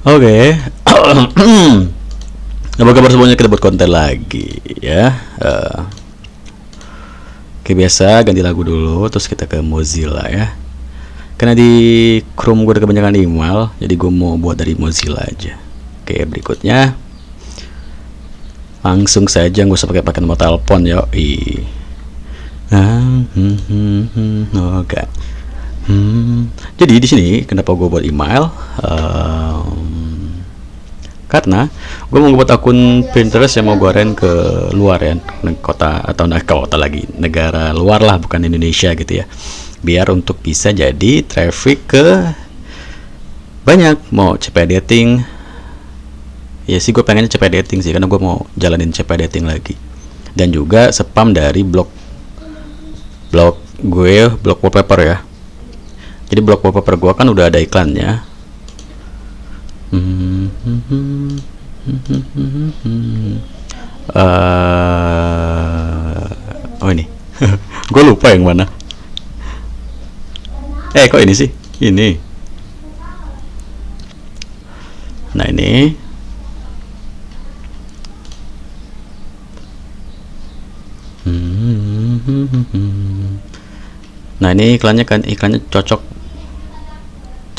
Oke. Apa kabar semuanya, kita buat konten lagi ya. Kayak biasa ganti lagu dulu, terus kita ke Mozilla ya. Karena di Chrome gue udah kebanyakan email, jadi gue mau buat dari Mozilla aja. Oke, berikutnya langsung saja, nggak usah pakai nomor telepon ya. Oke. Jadi di sini kenapa gue buat email? Karena gue mau buat akun Pinterest yang mau gue rent ke luar ya, kota atau kota lagi, negara luar lah, bukan Indonesia gitu ya, biar untuk bisa jadi traffic ke banyak. Mau CP dating ya sih, gue pengennya CP dating sih, karena gue mau jalanin CP dating lagi, dan juga spam dari blog gue, blog wallpaper ya. Jadi blog wallpaper gue kan udah ada iklannya. Oh ini gue lupa yang mana. Kok ini sih, ini. Nah ini iklannya kan, iklannya cocok,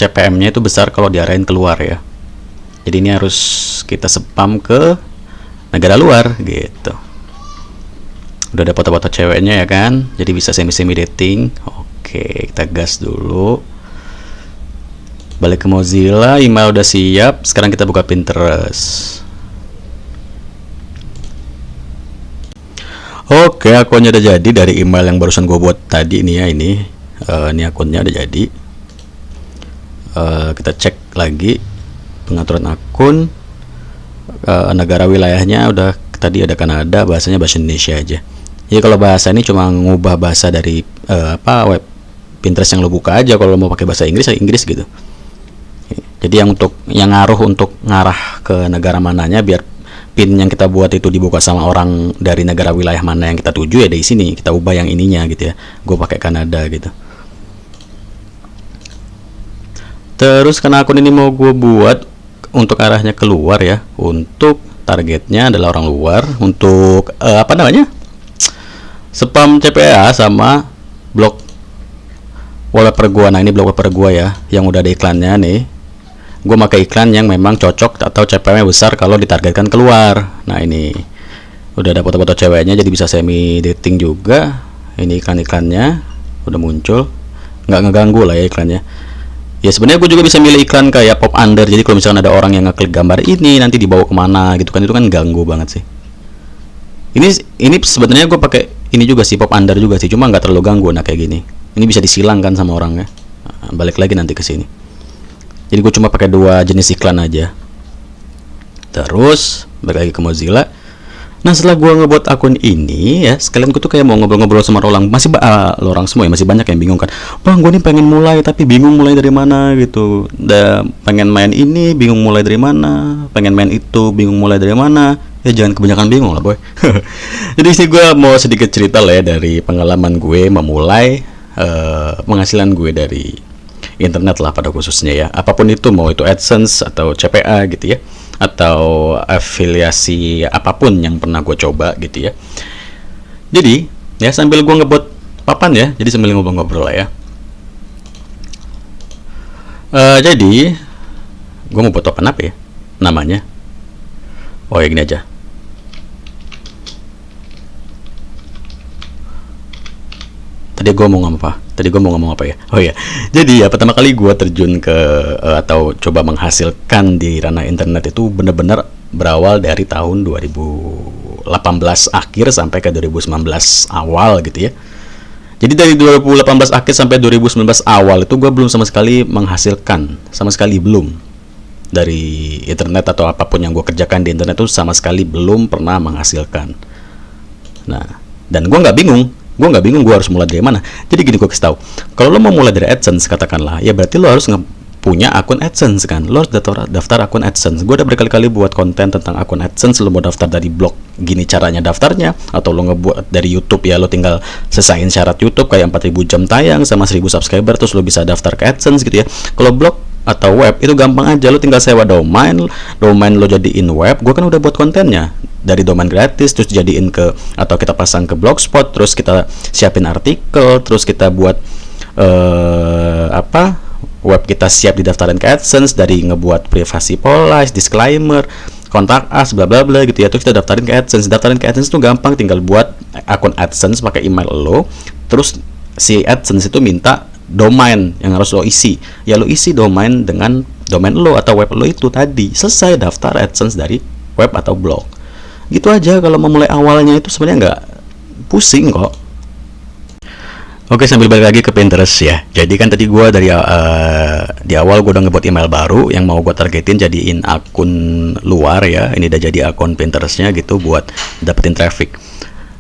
CPM-nya itu besar kalau diarahin keluar ya. Jadi ini harus kita spam ke negara luar gitu. Udah ada foto-foto ceweknya ya kan, jadi bisa semi dating. Oke, kita gas dulu. Balik ke Mozilla, email udah siap. Sekarang kita buka Pinterest. Oke, akunnya udah jadi dari email yang barusan gue buat tadi nih ya. Ini akunnya udah jadi. Kita cek lagi pengaturan akun. Negara wilayahnya udah tadi ada Kanada, bahasanya bahasa Indonesia aja. Jadi kalau bahasa ini cuma ngubah bahasa dari web Pinterest yang lo buka aja. Kalau lo mau pakai bahasa Inggris ya Inggris gitu. Jadi yang ngaruh untuk ngarah ke negara mananya, biar pin yang kita buat itu dibuka sama orang dari negara wilayah mana yang kita tuju ya, dari sini kita ubah yang ininya gitu ya. Gue pakai Kanada gitu. Terus karena akun ini mau gue buat untuk arahnya keluar ya, untuk targetnya adalah orang luar, untuk spam CPA sama blog wallpaper gua. Nah ini blog wallpaper gua ya, yang udah ada iklannya nih. Gua pakai iklan yang memang cocok atau CPM-nya besar kalau ditargetkan keluar. Nah ini udah ada foto-foto ceweknya, jadi bisa semi dating juga. Ini iklan-iklannya udah muncul, nggak ngeganggu lah ya iklannya. Ya sebenarnya gue juga bisa milih iklan kayak pop under. Jadi kalau misalkan ada orang yang ngeklik gambar ini nanti dibawa kemana gitu kan, itu kan ganggu banget sih. Ini sebenarnya gue pakai ini juga sih, pop under juga sih, cuma nggak terlalu ganggu. Nah kayak gini, ini bisa disilang kan sama orangnya. Nah, balik lagi nanti ke sini. Jadi gue cuma pakai dua jenis iklan aja. Terus balik lagi ke Mozilla. Nah setelah gue ngebuat akun ini ya, sekalian gue tuh kayak mau ngobrol-ngobrol sama orang. Orang semua ya, masih banyak yang bingung kan, bang gue nih pengen mulai tapi bingung mulai dari mana gitu. Pengen main ini bingung mulai dari mana, pengen main itu bingung mulai dari mana. Ya jangan kebanyakan bingung lah boy. Jadi sih gue mau sedikit cerita lah ya, dari pengalaman gue memulai penghasilan gue dari internet lah pada khususnya ya. Apapun itu, mau itu AdSense atau CPA gitu ya, atau afiliasi apapun yang pernah gue coba gitu ya. Jadi ya sambil gue ngebuat papan ya, jadi sambil ngobrol-ngobrol lah ya. Jadi gue mau buat papan apa ya namanya? Oh ya gini aja. Tadi gue mau ngomong apa ya? Oh ya, jadi ya pertama kali gue terjun ke atau coba menghasilkan di ranah internet itu benar-benar berawal dari tahun 2018 akhir sampai ke 2019 awal gitu ya. Jadi dari 2018 akhir sampai 2019 awal itu gue belum sama sekali menghasilkan, sama sekali belum, dari internet atau apapun yang gue kerjakan di internet itu sama sekali belum pernah menghasilkan. Nah, dan gue nggak bingung gue harus mulai dari mana. Jadi gini, gue kasih tahu, kalau lo mau mulai dari AdSense katakanlah, ya berarti lo harus punya akun AdSense kan, lo harus daftar akun AdSense. Gue udah berkali-kali buat konten tentang akun AdSense. Lo mau daftar dari blog, gini caranya daftarnya, atau lo ngebuat dari YouTube ya, lo tinggal selesaiin syarat YouTube kayak 4000 jam tayang sama 1000 subscriber, terus lo bisa daftar ke AdSense gitu ya. Kalau blog atau web itu gampang aja, lo tinggal sewa domain, lo jadiin web. Gue kan udah buat kontennya dari domain gratis, terus jadiin ke, atau kita pasang ke Blogspot, terus kita siapin artikel, terus kita buat web kita siap didaftarin ke AdSense, dari ngebuat privasi policy, disclaimer, kontak us, bla bla bla gitu ya. Terus kita daftarin ke AdSense. Daftarin ke AdSense itu gampang, tinggal buat akun AdSense pakai email lo, terus si AdSense itu minta domain yang harus lo isi. Ya lo isi domain dengan domain lo atau web lo itu tadi. Selesai, daftar AdSense dari web atau blog. Gitu aja. Kalau memulai awalnya itu sebenarnya nggak pusing kok. Oke, sambil balik lagi ke Pinterest ya. Jadi kan tadi gue di awal gue udah ngebuat email baru yang mau gue targetin jadiin akun luar ya. Ini udah jadi akun Pinterestnya gitu buat dapetin traffic.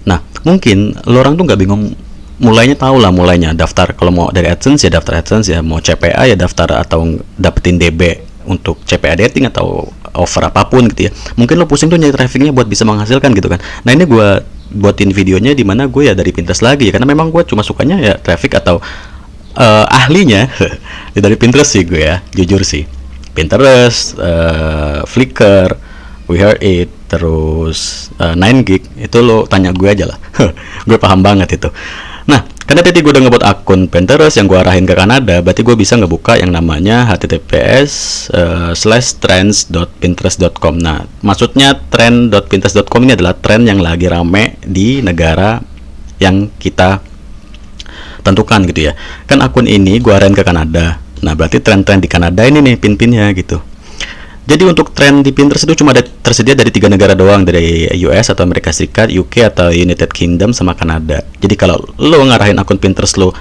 Nah, mungkin lo orang tuh nggak bingung mulainya, tahu lah mulainya daftar. Kalau mau dari AdSense ya daftar AdSense ya, mau CPA ya daftar atau dapetin DB untuk CPA dating atau offer apapun gitu ya. Mungkin lo pusing tuh nyari trafficnya buat bisa menghasilkan gitu kan. Nah, ini gue buatin videonya di mana gue ya dari Pinterest lagi ya, karena memang gue cuma sukanya ya traffic atau ahlinya dari Pinterest sih gue ya, jujur sih. Pinterest, Flickr, We Heard It, terus 9gig, itu lo tanya gue aja lah. Gue paham banget itu. Nah, karena tadi gue udah ngebuat akun Pinterest yang gue arahin ke Kanada, berarti gue bisa ngebuka yang namanya https:/trends.pinterest.com. Nah, maksudnya trend.pinterest.com ini adalah tren yang lagi rame di negara yang kita tentukan gitu ya. Kan akun ini gue arahin ke Kanada. Nah, berarti tren-tren di Kanada ini nih pin-pinnya gitu. Jadi untuk tren di Pinterest itu cuma tersedia dari 3 negara doang, dari US atau Amerika Serikat, UK atau United Kingdom sama Kanada. Jadi kalau lo ngarahin akun Pinterest lo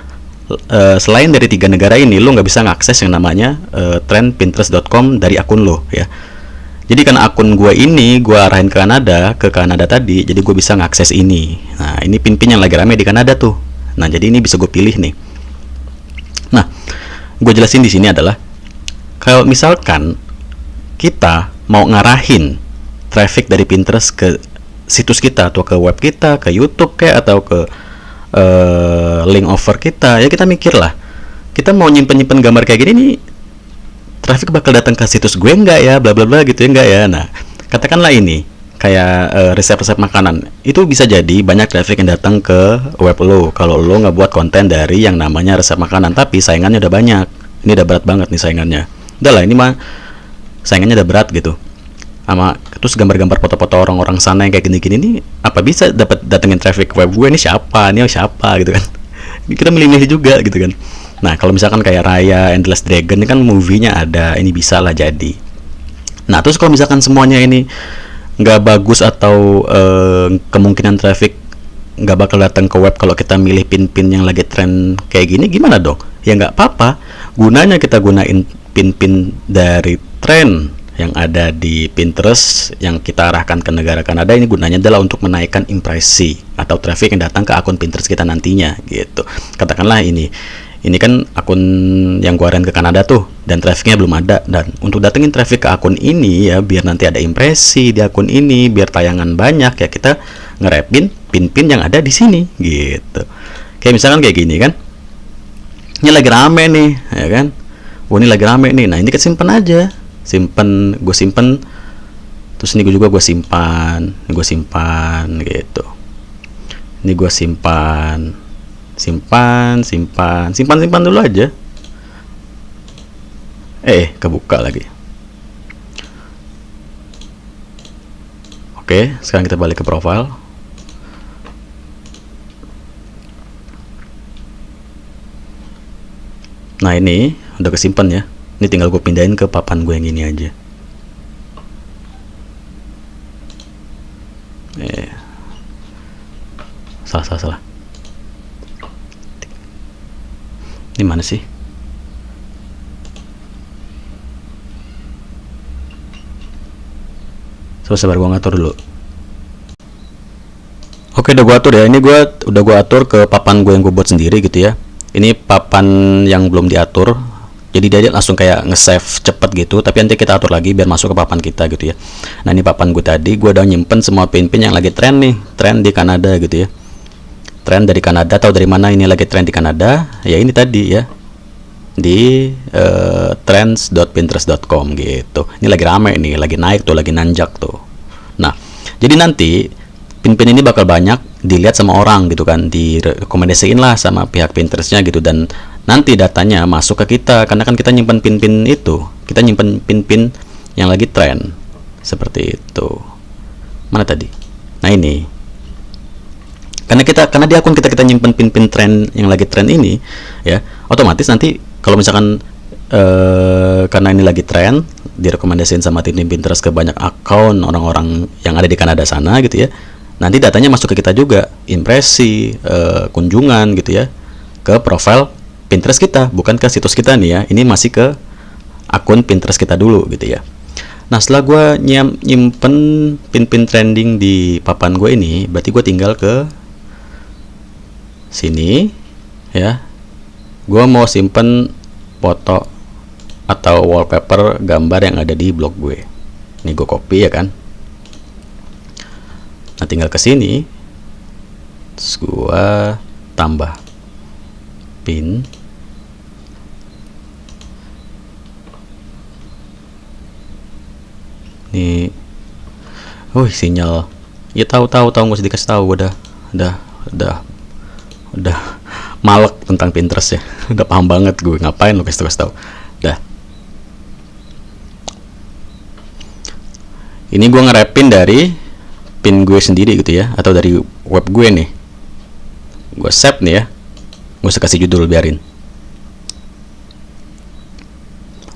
selain dari 3 negara ini, lo nggak bisa ngakses yang namanya trendpinterest.com dari akun lo ya. Jadi karena akun gue ini gue arahin ke Kanada tadi, jadi gue bisa ngakses ini. Nah, ini pin-pin yang lagi rame di Kanada tuh. Nah, jadi ini bisa gue pilih nih. Nah, gue jelasin di sini adalah kalau misalkan kita mau ngarahin traffic dari Pinterest ke situs kita atau ke web kita, ke YouTube kayak atau ke link offer kita, ya kita mikir lah, kita mau nyimpen gambar kayak gini nih, traffic bakal datang ke situs gue enggak ya, bla bla bla gitu ya, enggak ya. Nah, katakanlah ini kayak resep-resep makanan, itu bisa jadi banyak traffic yang datang ke web lo kalau lo nggak buat konten dari yang namanya resep makanan, tapi saingannya udah banyak. Ini udah berat banget nih saingannya. Udah lah, ini mah saingannya udah berat gitu. Sama terus gambar-gambar foto-foto orang-orang sana yang kayak gini-gini nih, apa bisa dapat datengin traffic web gue, ini siapa gitu kan. Kita milih-milih juga gitu kan. Nah, kalau misalkan kayak Raya Endless Dragon ini kan movie-nya ada, ini bisa lah jadi. Nah, terus kalau misalkan semuanya ini nggak bagus atau kemungkinan traffic nggak bakal datang ke web kalau kita milih pin-pin yang lagi tren kayak gini, gimana dong? Ya nggak apa-apa, gunanya kita gunain pin-pin dari tren yang ada di Pinterest yang kita arahkan ke negara Kanada. Ini gunanya adalah untuk menaikkan impresi atau traffic yang datang ke akun Pinterest kita nantinya gitu. Katakanlah ini kan akun yang gua arahin ke Kanada tuh, dan trafficnya belum ada, dan untuk datengin traffic ke akun ini ya, biar nanti ada impresi di akun ini, biar tayangan banyak ya, kita ngerepin pin-pin yang ada di sini gitu. Kayak misalkan kayak gini kan, ini lagi rame nih ya kan, ini lagi rame nih. Nah, ini kita simpen aja, gue simpen, terus ini gue simpan gitu. Ini gue simpan dulu aja. Kebuka lagi. Oke, sekarang kita balik ke profile. Nah, ini udah kesimpan ya. Ini tinggal gue pindahin ke papan gue yang ini aja. Salah. Ini mana sih? Sabar, gue ngatur dulu. Oke, udah gue atur ya. Ini udah gue atur ke papan gue yang gue buat sendiri gitu ya. Ini papan yang belum diatur, jadi dia langsung kayak nge-save cepet gitu, tapi nanti kita atur lagi biar masuk ke papan kita gitu ya. Nah, ini papan gue tadi, gue udah nyimpen semua pin-pin yang lagi tren nih, tren di Kanada gitu ya. Tren dari Kanada, atau dari mana ini lagi tren di Kanada, ya ini tadi ya. di trends.pinterest.com gitu. Ini lagi rame nih, lagi naik tuh, lagi nanjak tuh. Nah, jadi nanti pin-pin ini bakal banyak dilihat sama orang gitu kan, direkomendasiin lah sama pihak Pinterestnya gitu, dan nanti datanya masuk ke kita karena kan kita nyimpen pin-pin itu, kita nyimpen pin-pin yang lagi tren seperti itu. Mana tadi? Nah ini, karena di akun kita nyimpen pin-pin tren yang lagi tren ini ya, otomatis nanti kalau misalkan karena ini lagi tren, direkomendasiin sama tim Pinterest ke banyak akun orang-orang yang ada di Kanada sana gitu ya, nanti datanya masuk ke kita juga, impresi, kunjungan gitu ya, ke profile Pinterest kita, bukan ke situs kita nih ya, ini masih ke akun Pinterest kita dulu gitu ya. Nah setelah gue nyimpen pin-pin trending di papan gue ini, berarti gue tinggal ke sini ya, gue mau simpen foto atau wallpaper gambar yang ada di blog gue. Ini gue copy ya kan. Nah tinggal ke sini, terus gue tambah pin. Nih, sinyal. Ya tahu nggak usah dikasih tahu, udah malek tentang Pinterest ya. Udah paham banget gue, ngapain lu kasih tahu. Dah. Ini gue ngerapin dari pin gue sendiri gitu ya, atau dari web gue nih. Gue save nih ya. Gue usah kasih judul, biarin.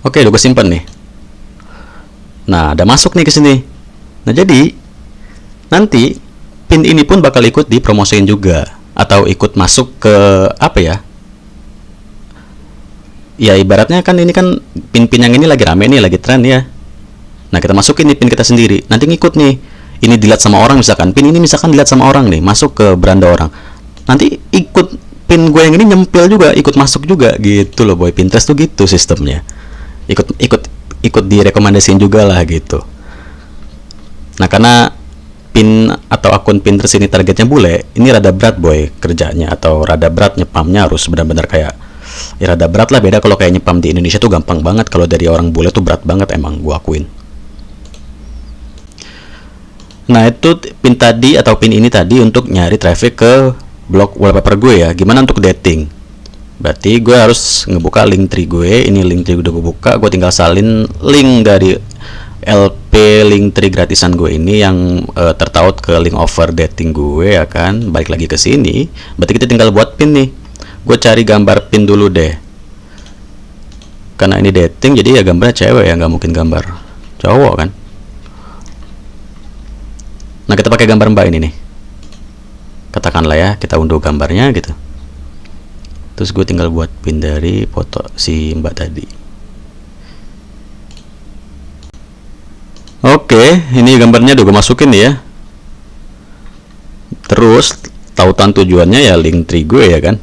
Oke, udah gue simpan nih. Nah, udah masuk nih ke sini. Nah, jadi nanti pin ini pun bakal ikut dipromosiin juga, atau ikut masuk ke apa ya? Ya ibaratnya kan ini kan pin-pin yang ini lagi rame nih, lagi tren ya. Nah, kita masukin nih pin kita sendiri. Nanti ngikut nih. Ini dilihat sama orang misalkan. Pin ini misalkan dilihat sama orang nih, masuk ke beranda orang. Nanti ikut pin gue yang ini nyempil juga, ikut masuk juga gitu loh boy. Pinterest tuh gitu sistemnya. Ikut direkomendasiin juga lah gitu. Nah karena pin atau akun Pinterest ini targetnya bule, ini rada berat boy kerjanya, atau rada berat nyepamnya, harus benar-benar kayak ya rada berat lah. Beda kalau kayak nyepam di Indonesia tuh gampang banget, kalau dari orang bule tuh berat banget emang, gua akuin. Nah itu pin tadi atau pin ini tadi untuk nyari traffic ke blog wallpaper gue ya. Gimana untuk dating? Berarti gue harus ngebuka link tree gue. Ini link tree udah gue buka, gue tinggal salin link dari LP link tree gratisan gue ini yang tertaut ke link offer dating gue ya kan. Balik lagi ke sini, berarti kita tinggal buat pin nih. Gue cari gambar pin dulu deh, karena ini dating jadi ya gambarnya cewek ya, nggak mungkin gambar cowok kan. Nah kita pakai gambar mbak ini nih, katakanlah ya kita unduh gambarnya gitu. Terus gue tinggal buat pin dari foto si mbak tadi. Oke, ini gambarnya udah gue masukin nih ya. Terus tautan tujuannya ya link tree gue ya kan.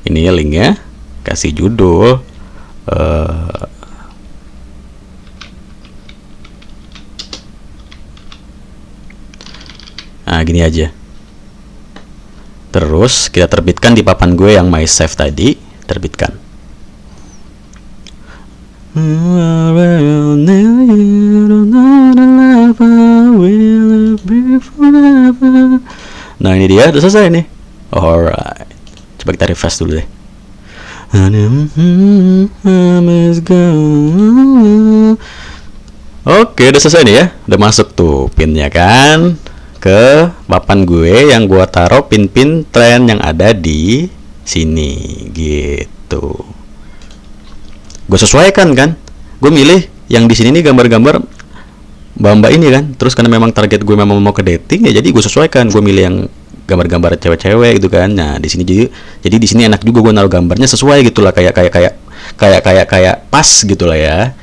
Ini ya linknya, kasih judul nah gini aja. Terus kita terbitkan di papan gue yang my save tadi, terbitkan. Nah ini dia, udah selesai nih. Alright, coba kita refresh dulu deh. Oke, udah selesai nih ya, udah masuk tuh pinnya kan ke papan gue yang gue taruh pin-pin tren yang ada di sini gitu. Gue sesuaikan kan, gue milih yang di sini nih gambar-gambar mbak-mbak ini kan. Terus karena memang target gue memang mau ke dating ya, jadi gue sesuaikan, gue milih yang gambar-gambar cewek-cewek gitu kan. Nah di sini jadi di sini enak juga gue naruh gambarnya sesuai gitulah, kayak pas gitulah ya,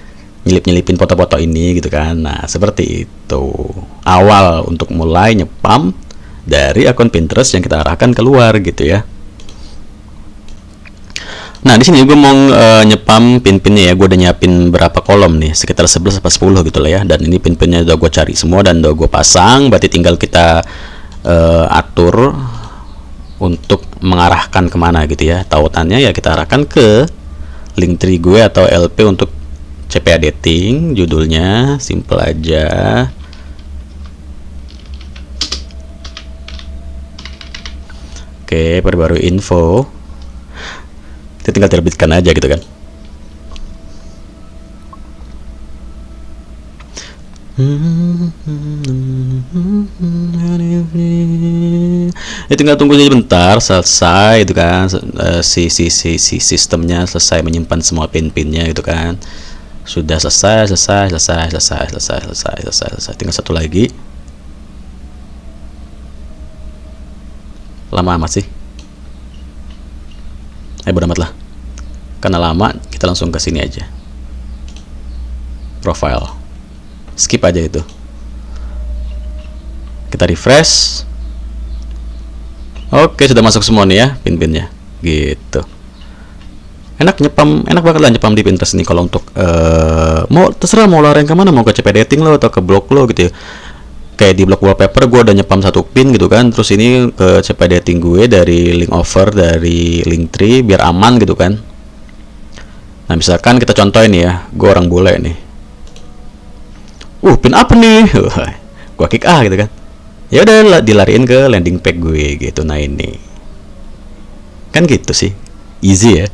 nyelipin foto-foto ini gitu kan. Nah seperti itu awal untuk mulai nyepam dari akun Pinterest yang kita arahkan keluar gitu ya. Nah di sini gue mau nyepam pin-pinnya ya. Gue udah nyiapin berapa kolom nih, sekitar 11 atau 10 gitu lah ya. Dan ini pin-pinnya udah gue cari semua dan udah gue pasang. Berarti tinggal kita atur untuk mengarahkan kemana gitu ya. Tautannya ya kita arahkan ke link tree gue atau LP untuk CPA dating. Judulnya simple aja. Oke, perbarui info. Kita tinggal terbitkan aja gitu kan. Ya tinggal tunggu saja bentar selesai gitu kan. Si sistemnya selesai menyimpan semua pin-pinnya gitu kan. Sudah selesai. Tinggal satu lagi. Lama amat sih. Bodo amat lah. Karena lama, kita langsung ke sini aja. Profile. Skip aja itu. Kita refresh. Oke, sudah masuk semua nih ya pin-pinnya. Gitu. Enak banget lah nyepam di Pinterest nih. Kalau untuk mau terserah mau lari ke mana, mau ke CP dating lo atau ke blog lo gitu ya. Kayak di blog wallpaper gue udah nyepam satu pin gitu kan. Terus ini ke CP dating gue dari link over dari link tree biar aman gitu kan. Nah misalkan kita contohin ya, gue orang bule nih. Pin apa nih? Gua kick gitu kan. Ya udah dilariin ke landing page gue gitu. Nah ini kan gitu sih, easy ya.